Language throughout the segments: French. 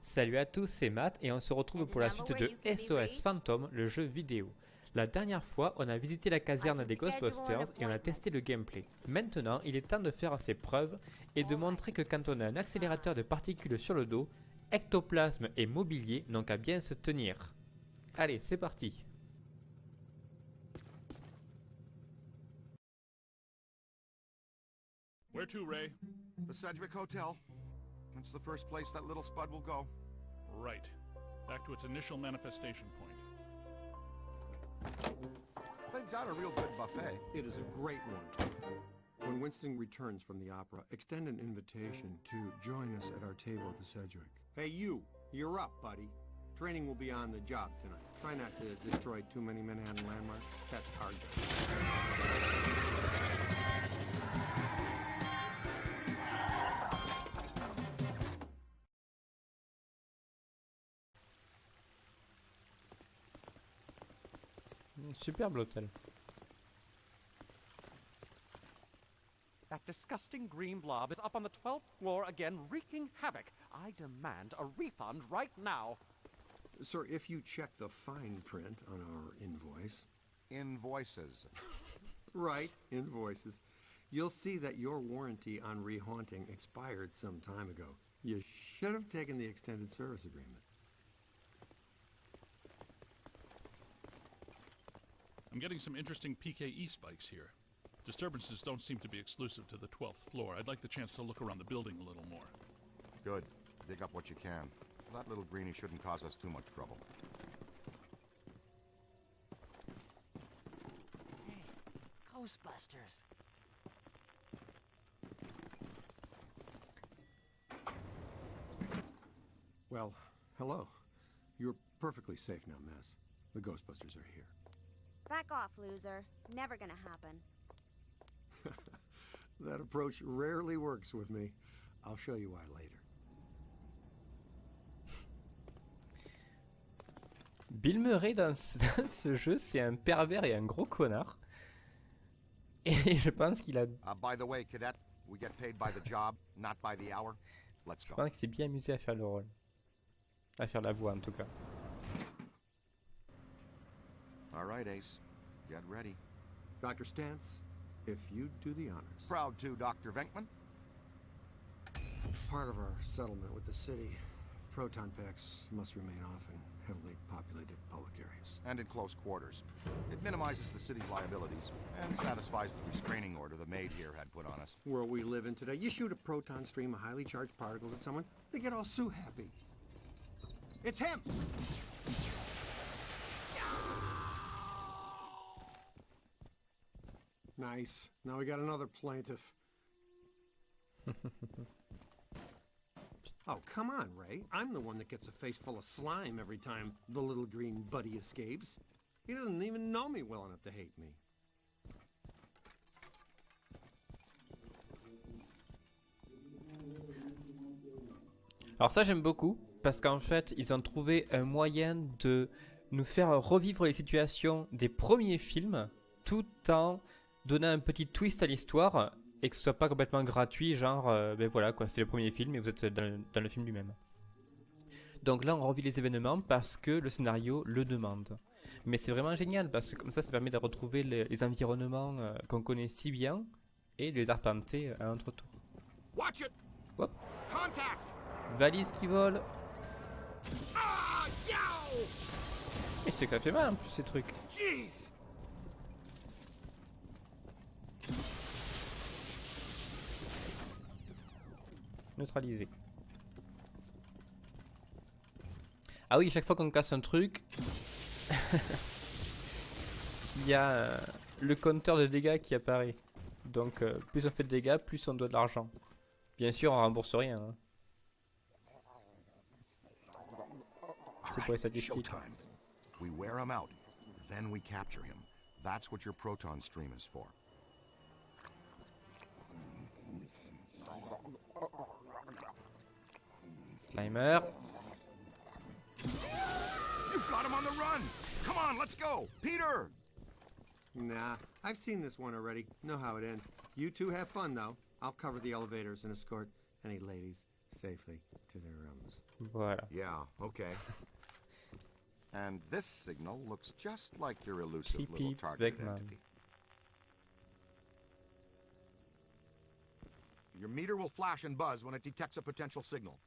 Salut à tous, c'est Matt et on se retrouve pour la suite de SOS Phantom, le jeu vidéo. La dernière fois, on a visité la caserne des Ghostbusters et on a testé le gameplay. Maintenant, il est temps de faire ses preuves et de montrer que quand on a un accélérateur de particules sur le dos, ectoplasme et mobilier n'ont qu'à bien se tenir. Allez, c'est parti. Where to, Ray? The Sedgwick Hotel. It's the first place that little Spud will go. Right. Back to its initial manifestation point. They've got a real good buffet. It is a great one. When Winston returns from the opera, extend an invitation to join us at our table at the Sedgwick. Hey, you're up, buddy. Training will be on the job tonight. Try not to destroy too many Manhattan landmarks. Catch targets. Superbe l'hôtel. That disgusting green blob is up on the 12th floor again, wreaking havoc. I demand a refund right now. Sir, if you check the fine print on our invoice... Invoices. Right, invoices. You'll see that your warranty on rehaunting expired some time ago. You should have taken the extended service agreement. I'm getting some interesting PKE spikes here. Disturbances don't seem to be exclusive to the 12th floor. I'd like the chance to look around the building a little more. Good. Dig up what you can. That little greenie shouldn't cause us too much trouble. Hey, Ghostbusters. Well, hello. You're perfectly safe now, Miss. The Ghostbusters are here. Back off, loser. Never gonna happen. That approach rarely works with me. I'll show you why later. Bill Murray dans ce jeu, c'est un pervers et un gros connard. Et je pense qu'il a... By the way, cadet, we get paid by the job, not by the hour. Let's Je go. pense qu'il s'est bien amusé à faire le rôle. À faire la voix en tout cas. All right, Ace. Get ready. Dr. Stantz, if you'd do the honors. Proud to, Dr. Venkman. Part of our settlement with the city, proton packs must remain off in heavily populated public areas. And in close quarters. It minimizes the city's liabilities and satisfies the restraining order the maid here had put on us. World we live in today, you shoot a proton stream of highly charged particles at someone, they get all so happy. It's him! Nice. Now we got another plaintiff. Oh, come on, Ray. I'm the one that gets a face full of slime every time the little green buddy escapes. He doesn't even know me well enough to hate me. Alors ça j'aime beaucoup, parce qu'en fait ils ont trouvé un moyen de nous faire revivre les situations des premiers films, tout en donnant un petit twist à l'histoire, et que ce soit pas complètement gratuit, genre ben voilà quoi, c'est le premier film et vous êtes dans le film lui-même. Donc là on revit les événements parce que le scénario le demande. Mais c'est vraiment génial, parce que comme ça permet de retrouver les environnements qu'on connaît si bien, et de les arpenter à notre tour. Watch it! Hop. Contact! Valise qui vole. Ah, yow! Et c'est que ça fait mal en plus ces trucs. Jeez! Neutralisé. Ah oui, chaque fois qu'on casse un truc, il y a le compteur de dégâts qui apparaît. Donc plus on fait de dégâts, plus on doit de l'argent. Bien sûr, on rembourse rien. Hein. C'est pour les statistiques. Showtime. We wear him out, then we capture him. That's what your proton stream is for. Slimer. You've got him on the run! Come on, let's go! Peter! Nah, I've seen this one already. Know how it ends. You two have fun, though. I'll cover the elevators and escort any ladies safely to their rooms. Voilà. Yeah, okay. And this signal looks just like your elusive little Creepy targeted Beckman. entity. Your meter will flash and buzz when it detects a potential signal.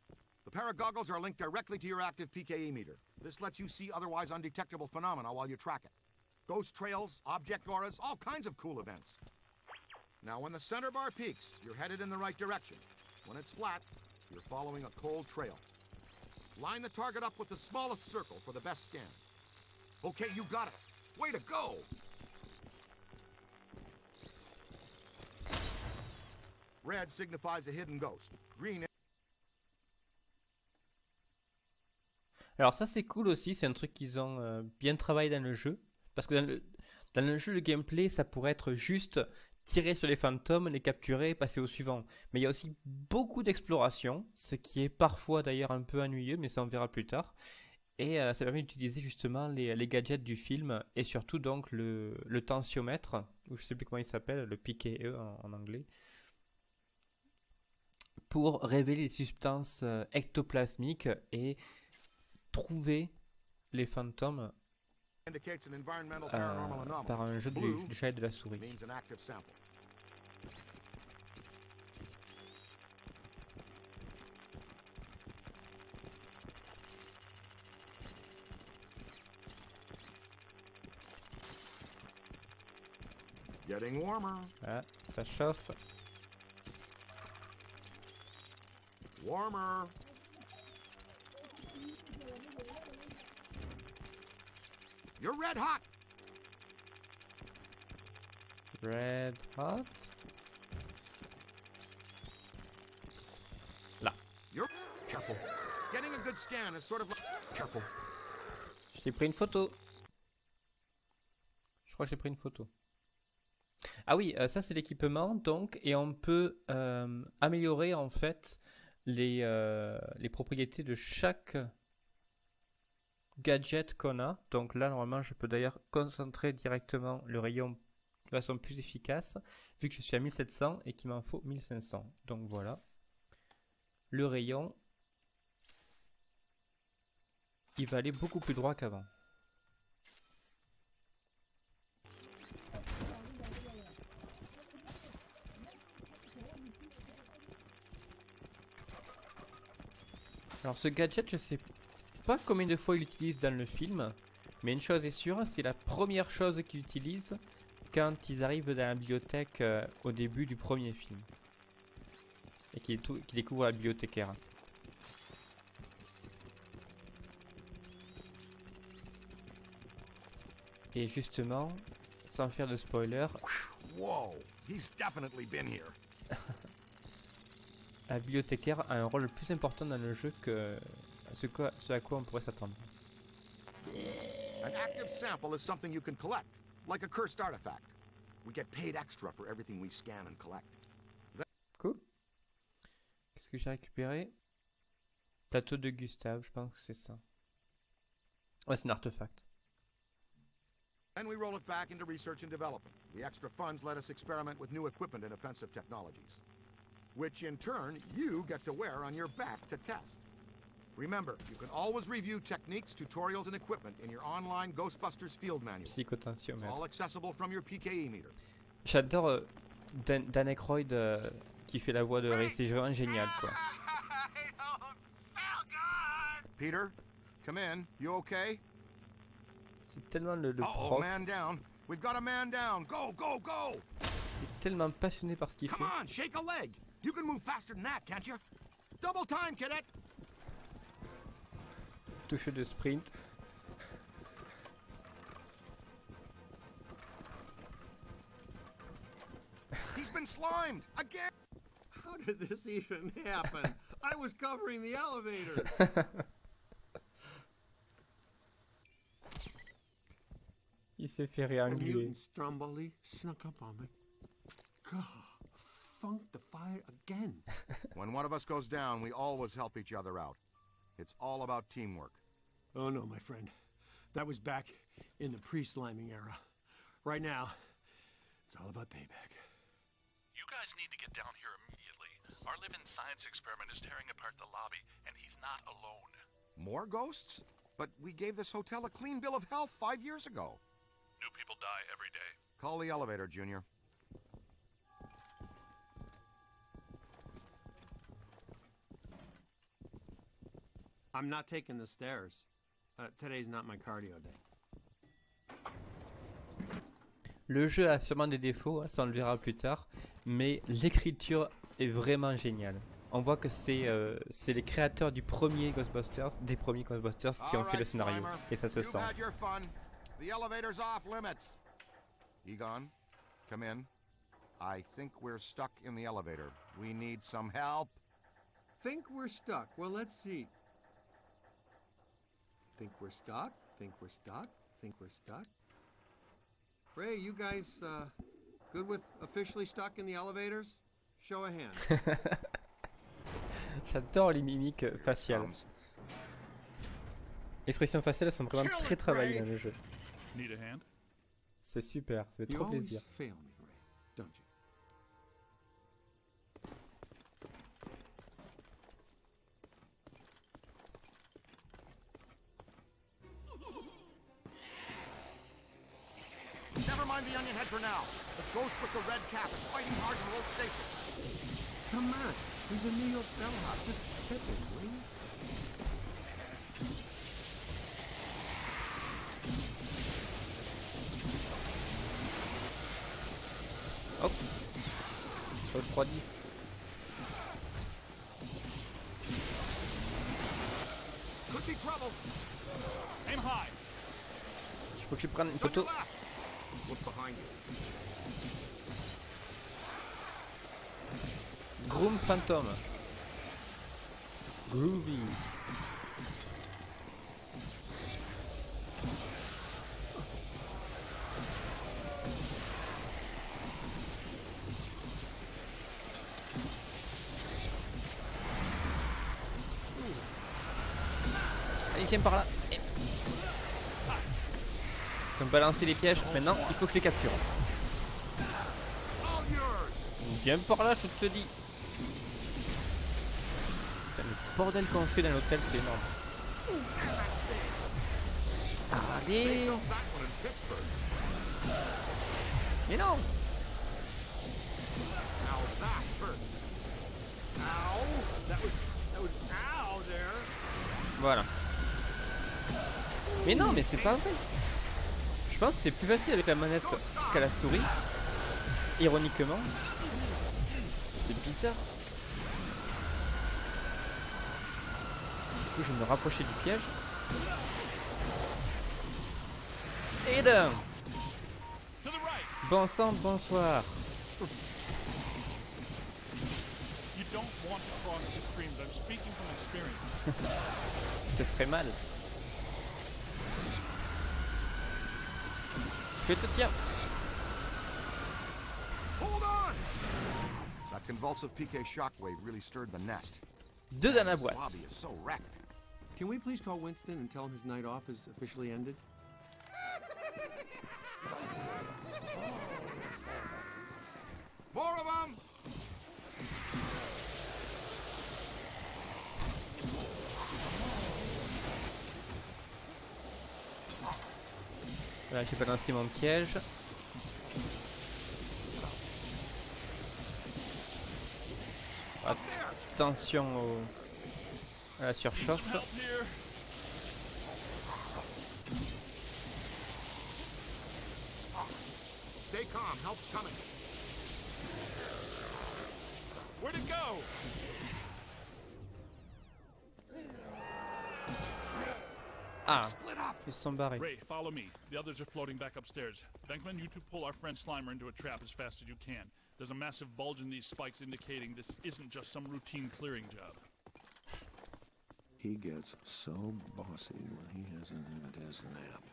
The pair of goggles are linked directly to your active PKE meter. This lets you see otherwise undetectable phenomena while you track it. Ghost trails, object auras, all kinds of cool events. Now, when the center bar peaks, you're headed in the right direction. When it's flat, you're following a cold trail. Line the target up with the smallest circle for the best scan. Okay, you got it. Way to go! Red signifies a hidden ghost. Green. Alors ça c'est cool aussi, c'est un truc qu'ils ont bien travaillé dans le jeu. Parce que dans le jeu, le gameplay, ça pourrait être juste tirer sur les fantômes, les capturer, passer au suivant. Mais il y a aussi beaucoup d'exploration, ce qui est parfois d'ailleurs un peu ennuyeux, mais ça on verra plus tard. Et ça permet d'utiliser justement les gadgets du film, et surtout donc le tensiomètre, ou je sais plus comment il s'appelle, le PKE en anglais, pour révéler les substances ectoplasmiques et trouver les fantômes Indicates an environmental paranormal anomaly. par un jeu Blue du chat et de la souris. means an active sample. Getting warmer. Ah, ça chauffe. Warmer. You're red hot. Red hot. Là. You're careful. Getting a good scan is sort of like careful. Je t'ai pris une photo. Je crois que j'ai pris une photo. Ah oui, ça c'est l'équipement donc, et on peut améliorer en fait les propriétés de chaque gadget qu'on a. Donc là normalement je peux d'ailleurs concentrer directement le rayon de façon plus efficace vu que je suis à 1700 et qu'il m'en faut 1500. Donc voilà. Le rayon, il va aller beaucoup plus droit qu'avant. Alors ce gadget, je sais pas combien de fois il l'utilise dans le film, mais une chose est sûre, c'est la première chose qu'ils utilisent quand ils arrivent dans la bibliothèque au début du premier film. Et qu'ils découvrent la bibliothécaire. Et justement, sans faire de spoiler, Whoa, he's definitely been here. la bibliothécaire a un rôle plus important dans le jeu que ce à quoi on pourrait s'attendre. An active sample is something you can collect, like a cursed artifact. We get paid extra for everything we scan and collect. Cool. Qu'est-ce que j'ai récupéré? Plateau de Gustave, je pense que c'est ça. Ouais, c'est un artefact. Then we roll it back into research and development. The extra funds let us experiment with new equipment and offensive technologies, which in turn you get to wear on your back to test. Remember, you can always review techniques, tutorials, and equipment in your online Ghostbusters field manual. It's Psychotensiomètre. all accessible from your PKE meter. J'adore Dan Aykroyd qui fait la voix de Ray, c'est vraiment génial quoi. Peter, come in. You okay? C'est tellement le Uh-oh, prof, man down. We've got a man down. Go, go, go! il est tellement passionné par ce qu'il Come fait. on, shake a leg. You can move faster than that, can't you? Double time, cadet. Touche de sprint. He's been slimed again. How did this even happen? I was covering the elevator. Il s'est fait The réangler. mutant Stromboli snuck up on me. God, funked the fire again. When one of us goes down, we always help each other out. It's all about teamwork. Oh no, my friend. That was back in the pre-sliming era. Right now, it's all about payback. You guys need to get down here immediately. Our live-in science experiment is tearing apart the lobby, and he's not alone. More ghosts? But we gave this hotel a clean bill of health 5 years ago. New people die every day. Call the elevator, Junior. I'm not taking the stairs. Today's not my cardio day. Le jeu a sûrement des défauts, hein, ça on le verra plus tard, mais l'écriture est vraiment géniale. On voit que c'est les créateurs du premier Ghostbusters, des premiers Ghostbusters, qui ont fait le scénario, et ça se sent. You've had your fun. The elevator's off limits. Egon, come in. I think we're stuck in the elevator. We need some help. Think we're stuck. Well, let's see. Think we're stuck? Think we're stuck? Think we're stuck? Ray, you guys good with officially stuck in the elevators? Show a hand. J'adore les mimiques faciales. Les expressions faciales sont vraiment très travaillées dans le jeu. Need a hand? C'est super, ça fait You trop always plaisir. fail me, Ray, don't you? Never mind the onion head for now. The ghost with the red cap is fighting hard to hold stasis. Come on. He's a New York bellhop. Just tip him, will you? Hop. Au 3-10. Could be trouble. Aim high! Il faut que je prenne une It's on photo. your left. Look behind you. Groom Phantom. Groovy. Allez, viens par là. Ils ont balancé les pièges. Maintenant, il faut que je les capture. All yours. Viens par là, je te dis. Putain, le bordel qu'on fait dans l'hôtel, c'est énorme. Allez. That one in Pittsburgh. Mais non. Now that hurt. Ow. That was ow there. Voilà. Mais non, mais c'est pas vrai. Je pense que c'est plus facile avec la manette qu'à la souris. Ironiquement. C'est bizarre. Du coup, je vais me rapprocher du piège. Et d'un. To the right! Bon sang, bonsoir. You don't want to cross the streams. I'm speaking from experience. Ce serait mal. Je te tiens. Hold on. That convulsive PK shockwave really stirred the nest. Deux dans la This boîte. lobby is so wrecked. Can we please call Winston and tell him his night off is officially ended? More of them. Voilà, j'ai balancé mon piège. Attention à la surchauffe. Help here! Stay calm. Help's coming. Where'd it go? Ah, Split up. ils sont barrés. Ray, follow me. The others are floating back upstairs. Venkman, you two pull our friend Slimer into a trap as fast as you can. There's a massive bulge in these spikes indicating this isn't just some routine clearing job. He gets so bossy when he hasn't had his nap.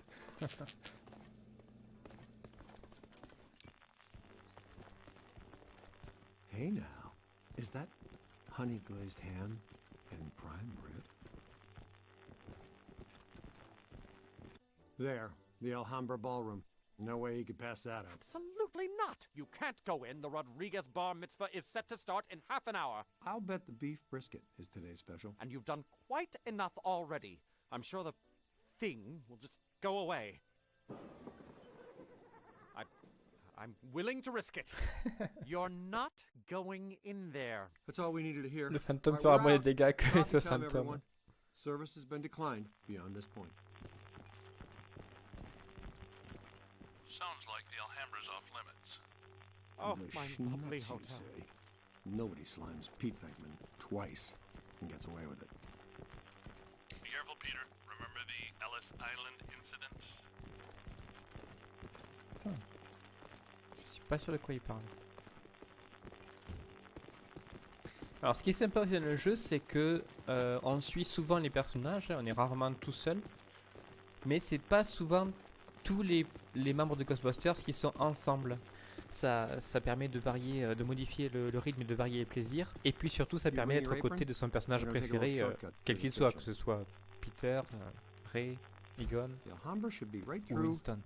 Hey now, is that honey glazed ham and prime rib? There, the Alhambra Ballroom. No way he could pass that up. Absolutely Simply not. You can't go in. The Rodriguez bar mitzvah is set to start in half an hour. I'll bet the beef brisket is today's special. And you've done quite enough already. I'm sure the thing will just go away. I'm willing to risk it. You're not going in there. That's all we needed to hear. Le fantôme All right, fera we're moins de out. dégâts que Coffee ce time, fantôme. everyone. Service has been declined beyond this point. Sounds like the Alhambra's off limits. Oh, The my schnutz, lovely you hotel. say. Nobody slimes Pete Venkman twice and gets away with it. Be careful, Peter. Remember the Ellis Island incident? Je suis pas sûr de quoi il parle. Alors ce qui est sympa aussi dans le jeu, c'est que on suit souvent les personnages, on est rarement tout seul, mais c'est pas souvent tous les membres de Ghostbusters qui sont ensemble. Ça permet de varier, de modifier le rythme et de varier les plaisirs. Et puis surtout, ça permet d'être aux côtés de son personnage préféré, quel qu'il soit, que ce soit Peter, Ray, Egon The Alhambra should be right ou through Winston.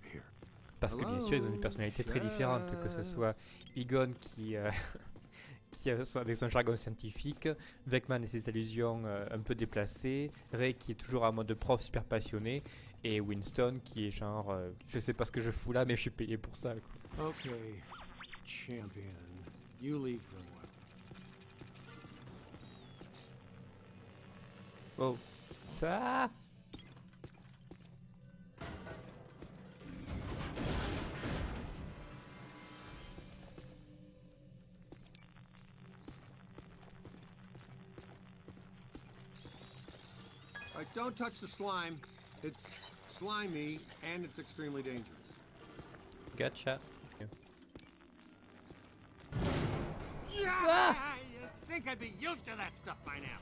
Parce que bien sûr, ils ont des personnalités très différentes, que ce soit Egon qui avec son jargon scientifique, Venkman et ses allusions un peu déplacées, Ray qui est toujours en mode prof super passionné, et Winston qui est genre je sais pas ce que je fous là, mais je suis payé pour ça, quoi. Okay, champion. You leave for a while. Oh, ça. All right, don't touch the slime. It's slimy and it's extremely dangerous. Gotcha. Yeah! You'd think I'd be used to that stuff by now.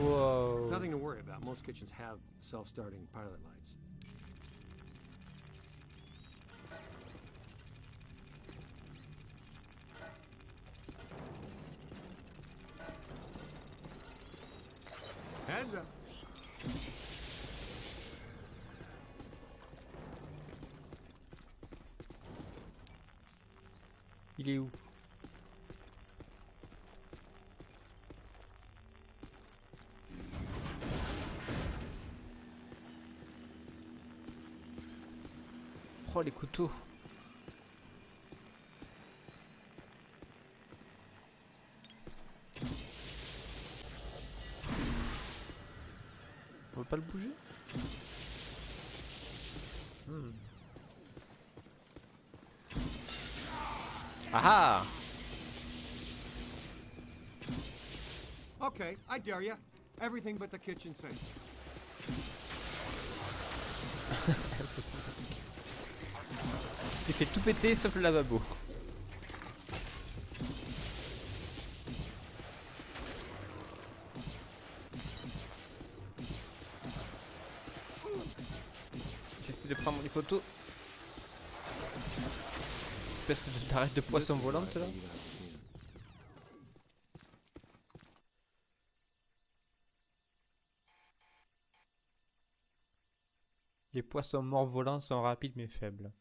Wow. Nothing to worry about. Most kitchens have self-starting pilot lights. Heads up. Il est où? Oh, les couteaux. On peut pas le bouger? Ah ah! Okay, I dare you. Everything but the kitchen sink. Il fait tout péter sauf le lavabo. J'essaie de prendre des photos. Espèce d'arête de poisson volante là. Les poissons morts volants sont rapides mais faibles.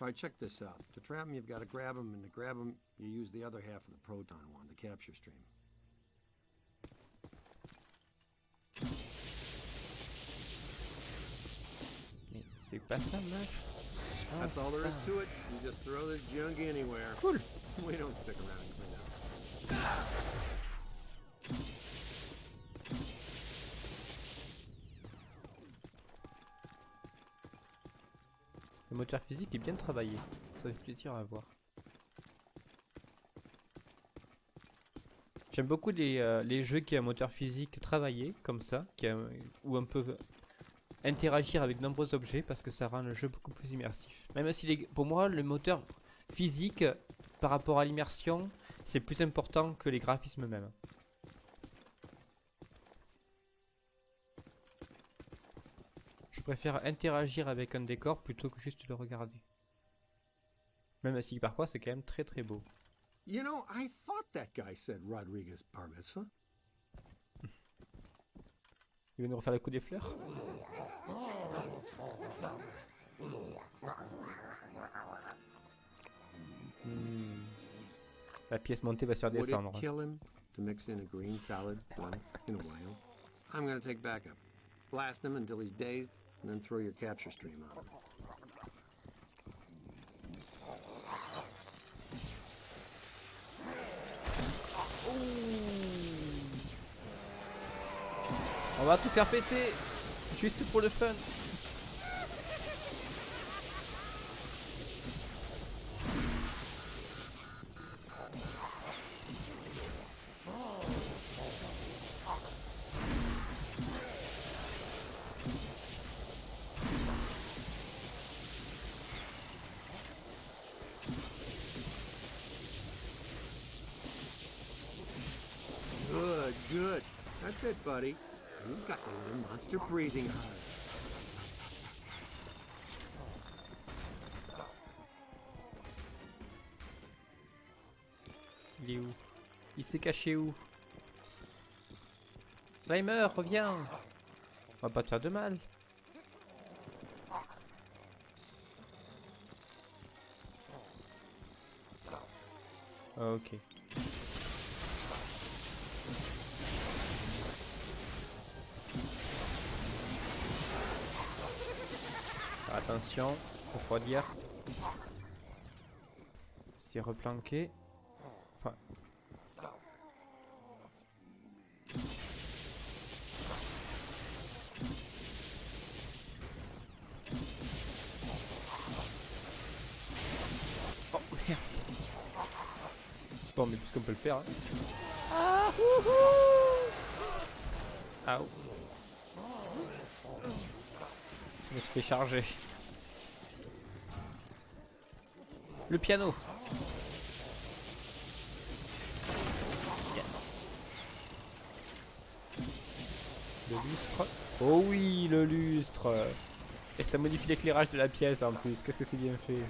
All right, check this out. To trap them, you've got to grab them, and to grab them, you use the other half of the proton one, the capture stream. Mais c'est pas ça, mâche. Ah, That's all c'est there is ça. to it. You just throw the junk anywhere. Cool. We don't stick around and clean up. Le moteur physique est bien travaillé. Ça fait plaisir à voir. J'aime beaucoup les jeux qui ont un moteur physique travaillé, comme ça, où on peut interagir avec de nombreux objets parce que ça rend le jeu beaucoup plus immersif. Même si pour moi, le moteur physique, par rapport à l'immersion, c'est plus important que les graphismes eux-mêmes. Je préfère interagir avec un décor plutôt que juste le regarder. Même si parfois c'est quand même très très beau. You know, I thought that guy said Rodriguez bar mitzvah. Il veut nous refaire le coup des fleurs. La pièce montée va se faire Would descendre. it kill him to mix in a green salad once in a while? I'm gonna take backup. Blast him until he's dazed, and then throw your capture stream on him. On va tout faire péter. Juste pour le fun. Good, good. That's it, buddy. You've got the little monster breathing hard. Il est où? Il s'est caché où? Slimer, reviens! On va pas te faire de mal. Ok. Attention, refroidir. C'est replanqué. Enfin. Oh merde. Bon mais puisqu'on peut le faire. Hein. Ah, Aouh. Je me suis fait charger. Le piano. Yes. Le lustre. Oh oui, le lustre. Et ça modifie l'éclairage de la pièce en plus. Qu'est-ce que c'est bien fait.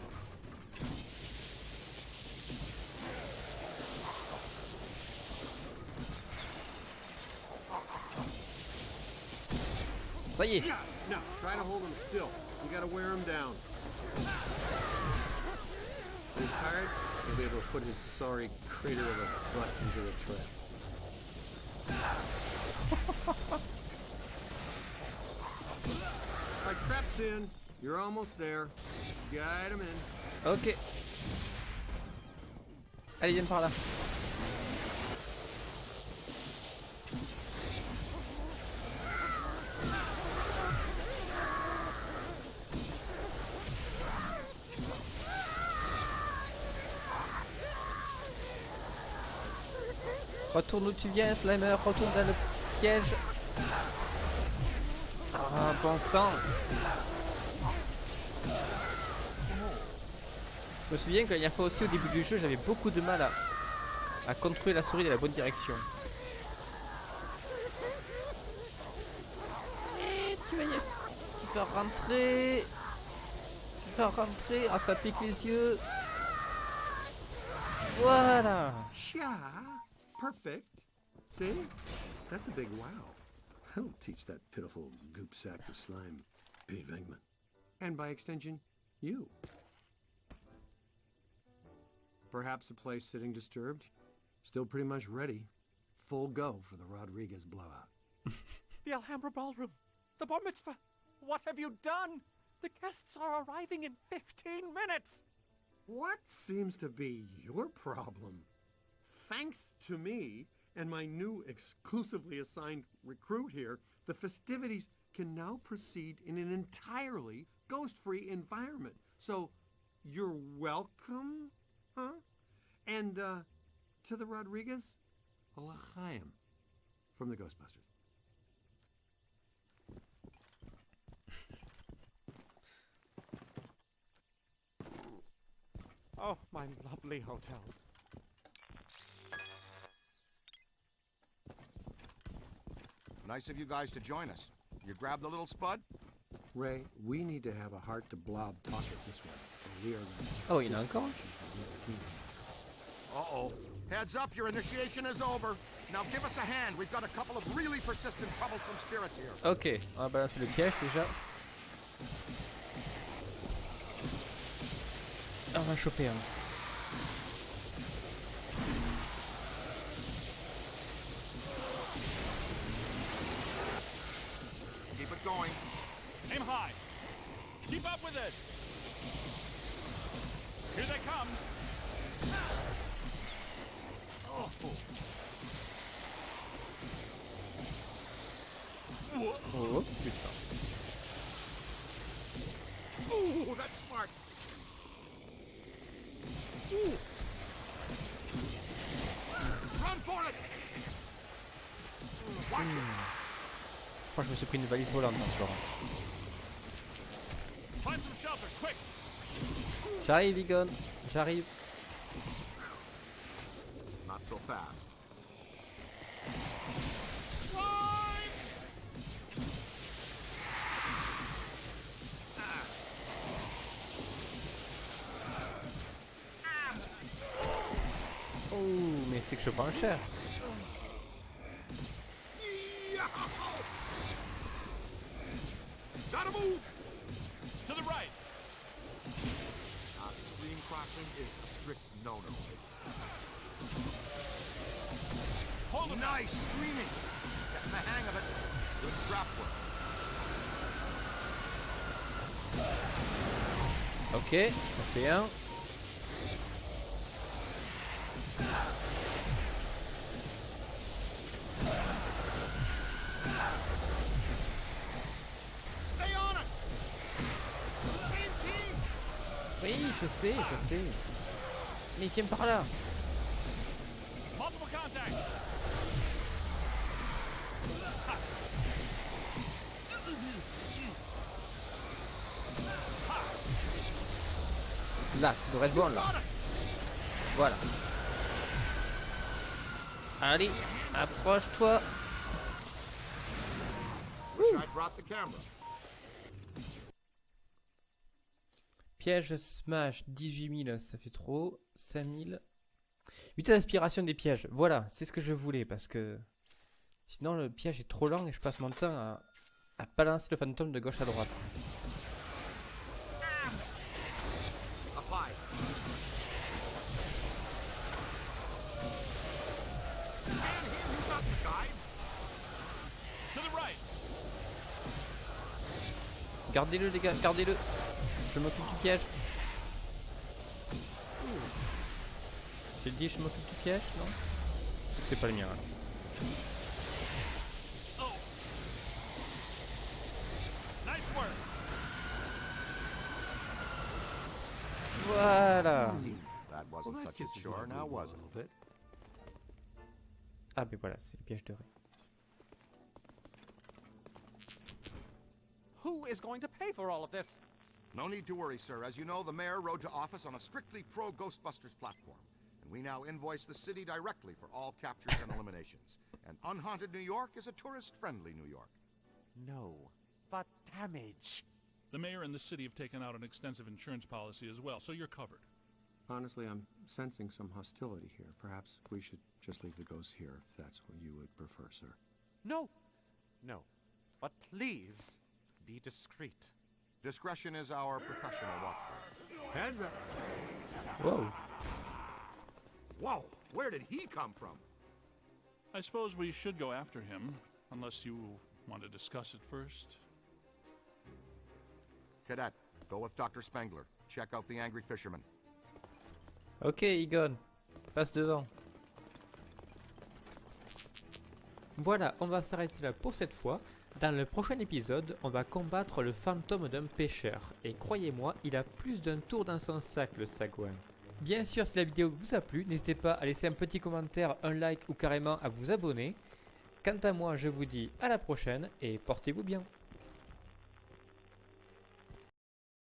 Ça y est. No, try to hold him still. You gotta wear him down. When he's tired, he'll be able to put his sorry crater of a butt into the trap. Alright, trap's in. You're almost there. Guide him in. Ok. Allez, viens par là. Retourne où tu viens, Slimer, retourne dans le piège. Ah, bon sang. Je me souviens qu'il y a fois aussi au début du jeu, j'avais beaucoup de mal à contrôler la souris dans la bonne direction. Et tu vas rentrer. Tu vas rentrer. Ah, ça pique les yeux. Voilà. Yeah, perfect. See? That's a big wow. That'll teach that pitiful goop sack to slime, Pete Venkman. And by extension, you. Perhaps a place sitting disturbed, still pretty much ready. Full go for the Rodriguez blowout. The Alhambra Ballroom. The bar mitzvah. What have you done? The guests are arriving in 15 minutes. What seems to be your problem? Thanks to me and my new exclusively assigned recruit here, the festivities can now proceed in an entirely ghost-free environment. So, you're welcome, huh? And, to the Rodriguez, a l'chaim from the Ghostbusters. Oh, my lovely hotel. Nice of you guys to join us. You grabbed the little spud? Ray, we need to have a heart-to-blob talk it this way. Or we are going to... Oh, il y en a encore. Uh-oh. Heads up, your initiation is over. Now give us a hand. We've got a couple of really persistent, troublesome spirits here. Ok, on va balancer le piège déjà. On va choper un. Keep it going. Aim high. Keep up with it. Here they come. Oh putain. Ooh, that's smart. Ooh. Run for it. Watch it. Je crois que je me suis pris une valise volante encore. Find some shelter, quick. J'arrive, Egon. J'arrive. Not so fast. Oh, mais c'est que je prends cher. Gotta move. To the right. Stream crossing is a strict no-no. Hold him. Nice streaming. Getting the hang of it. Good trap work. Ok, ça fait un. Stay on it. Same team. Oui, je sais. Mais viens par là. Multiple contacts. Là, ça devrait être bon là. Voilà. Allez, approche-toi. Wish I'd brought the camera. Piège smash, 18 000, ça fait trop. 5 000. Unité d'inspiration des pièges. Voilà, c'est ce que je voulais parce que sinon le piège est trop long et je passe mon temps à balancer le fantôme de gauche à droite. Apply. Man, here, you got the guide. To the right. Gardez-le les gars, gardez-le. Je m'occupe du piège. J'ai dit je m'occupe du piège, non? C'est pas le mien. Hein. Oh. Nice work. Voilà. That wasn't such a chore, now was it? Ah ben voilà, c'est le piège de Ray. Who is going to pay for all of this? No need to worry, sir. As you know, the mayor rode to office on a strictly pro-Ghostbusters platform. And we now invoice the city directly for all captures and eliminations. And unhaunted New York is a tourist-friendly New York. No, but damage. The mayor and the city have taken out an extensive insurance policy as well, so you're covered. Honestly, I'm sensing some hostility here. Perhaps we should just leave the ghosts here if that's what you would prefer, sir. No. But please, be discreet. Discretion is our professional watchword. Heads up. Wow. Whoa, where did he come from? I suppose we should go after him, unless you want to discuss it first. Cadet, go with Dr. Spengler. Check out the angry fisherman. Ok, Egon, passe devant. Voilà, on va s'arrêter là pour cette fois. Dans le prochain épisode, on va combattre le fantôme d'un pêcheur. Et croyez-moi, il a plus d'un tour dans son sac, le sagouin. Bien sûr, si la vidéo vous a plu, n'hésitez pas à laisser un petit commentaire, un like ou carrément à vous abonner. Quant à moi, je vous dis à la prochaine et portez-vous bien.